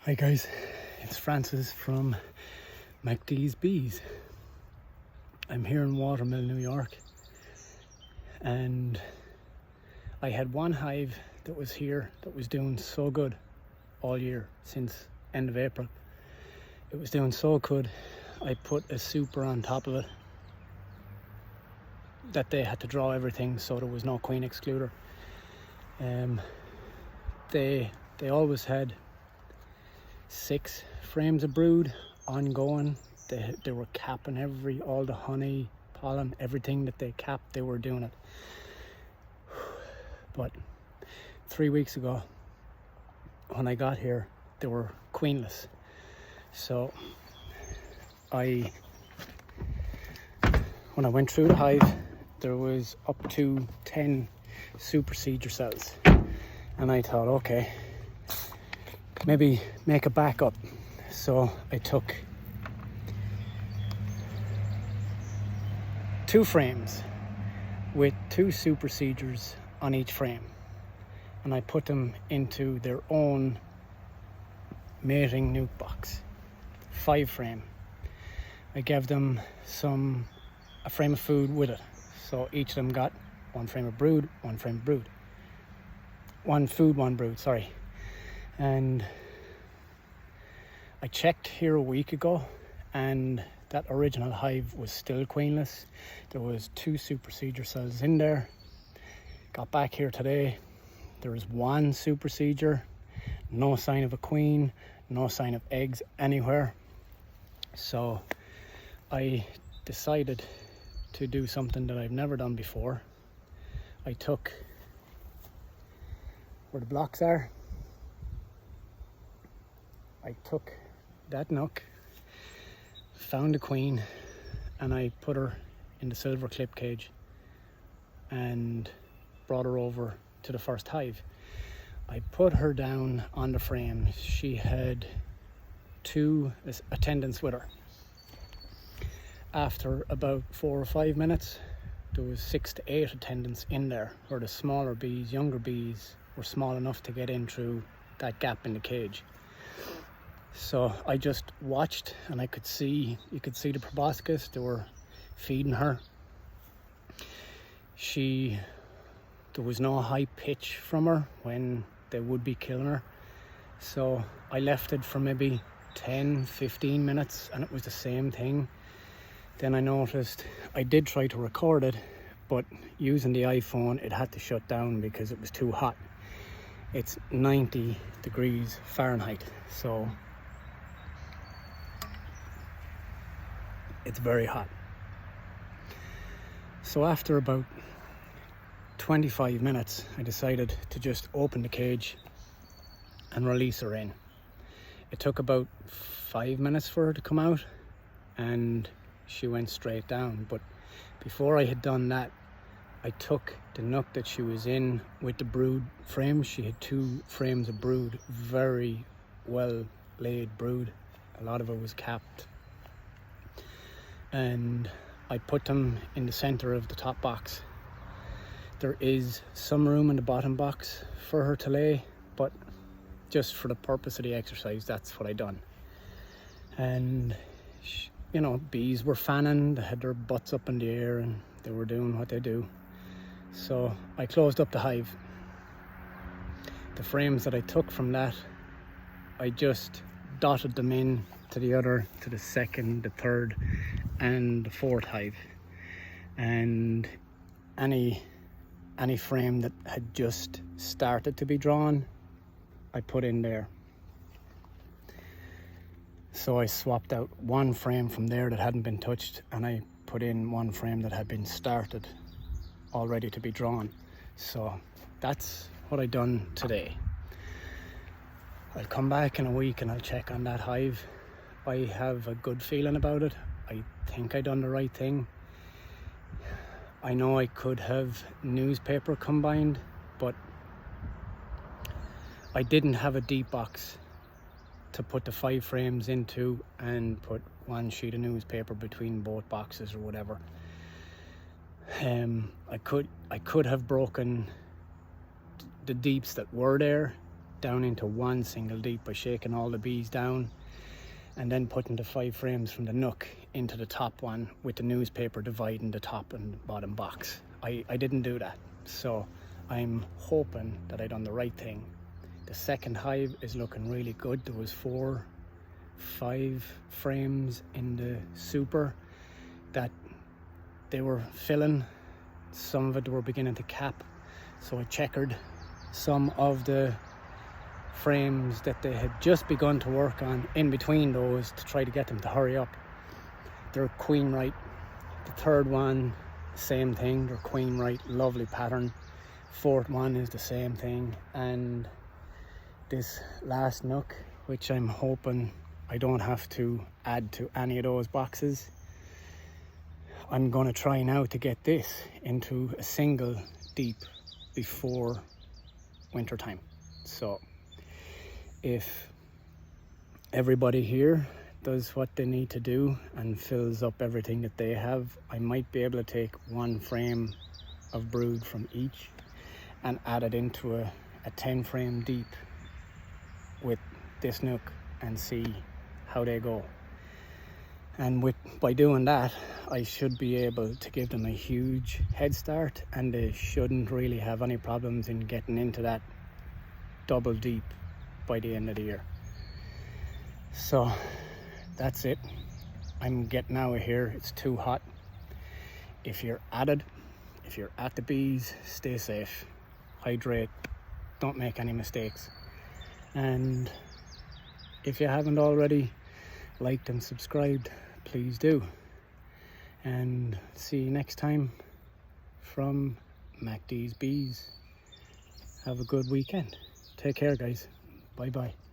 Hi guys, it's Francis from MacD's Bees. I'm here in Watermill, New York, and I had one hive that was here that was doing so good all year since end of April. It was doing so good, I put a super on top of it that they had to draw everything so there was no queen excluder. They always had 6 frames of brood ongoing. They were capping all the honey, pollen, everything that they capped, they were doing it. But 3 weeks ago, when I got here, they were queenless. So when I went through the hive, there was up to 10 supersedure cells, and I thought, okay, maybe make a backup. So I took 2 frames with 2 supersedures on each frame, and I put them into their own mating nuke box, 5 frame. I gave them a frame of food with it, so each of them got 1 frame of brood, 1 frame of brood, 1 food, 1 brood, sorry. And I checked here a week ago, and that original hive was still queenless. There was 2 supersedure cells in there. Got back here today, there was 1 supersedure, no sign of a queen, no sign of eggs anywhere. So I decided to do something that I've never done before. I took where the blocks are, I took that nook, found a queen, and I put her in the silver clip cage and brought her over to the first hive. I put her down on the frame. She had 2 attendants with her. After about 4 or 5 minutes, there was 6 to 8 attendants in there, where the smaller bees, younger bees, were small enough to get in through that gap in the cage. So I just watched, and you could see the proboscis. They were feeding her. There was no high pitch from her when they would be killing her. So I left it for maybe 10-15 minutes, and it was the same thing. Then I noticed, I did try to record it, but using the iPhone, it had to shut down because it was too hot. It's 90 degrees Fahrenheit, so it's very hot. So after about 25 minutes, I decided to just open the cage and release her in. It took about 5 minutes for her to come out, and she went straight down. But before I had done that, I took the nook that she was in with the brood frame. She had 2 frames of brood, very well laid brood. A lot of it was capped. And I put them in the center of the top box. There is some room in the bottom box for her to lay, but just for the purpose of the exercise, that's what I done. And bees were fanning, they had their butts up in the air, and they were doing what they do. So I closed up the hive. The frames that I took from that, I just dotted them in to the second, the third, and the 4th hive. And any frame that had just started to be drawn, I put in there. So I swapped out 1 frame from there that hadn't been touched, and I put in 1 frame that had been started, all ready to be drawn. So that's what I done today. I'll come back in a week and I'll check on that hive. I have a good feeling about it. I think I done the right thing. I know I could have newspaper combined, but I didn't have a deep box to put the 5 frames into and put 1 sheet of newspaper between both boxes or whatever. I could have broken the deeps that were there down into one single deep by shaking all the bees down, and then putting the 5 frames from the nook into the top one with the newspaper dividing the top and bottom box. I didn't do that, so I'm hoping that I done the right thing. The second hive is looking really good. There was 4-5 frames in the super that they were filling. Some of it were beginning to cap, so I checkered some of the frames that they had just begun to work on in between those to try to get them to hurry up. They're queen right. The third one, same thing, they're queen right, lovely pattern. Fourth one is the same thing, and this last nook, which I'm hoping I don't have to add to any of those boxes, I'm going to try now to get this into a single deep before winter time. So if everybody here does what they need to do and fills up everything that they have, I might be able to take 1 frame of brood from each and add it into a 10 frame deep with this nook and see how they go. And by doing that, I should be able to give them a huge head start, and they shouldn't really have any problems in getting into that double deep by the end of the year. So that's it. I'm getting out of here. It's too hot. If you're at it, if you're at the bees, stay safe, hydrate, don't make any mistakes. And if you haven't already liked and subscribed, please do. And see you next time from MacD's Bees. Have a good weekend. Take care, guys. Bye bye.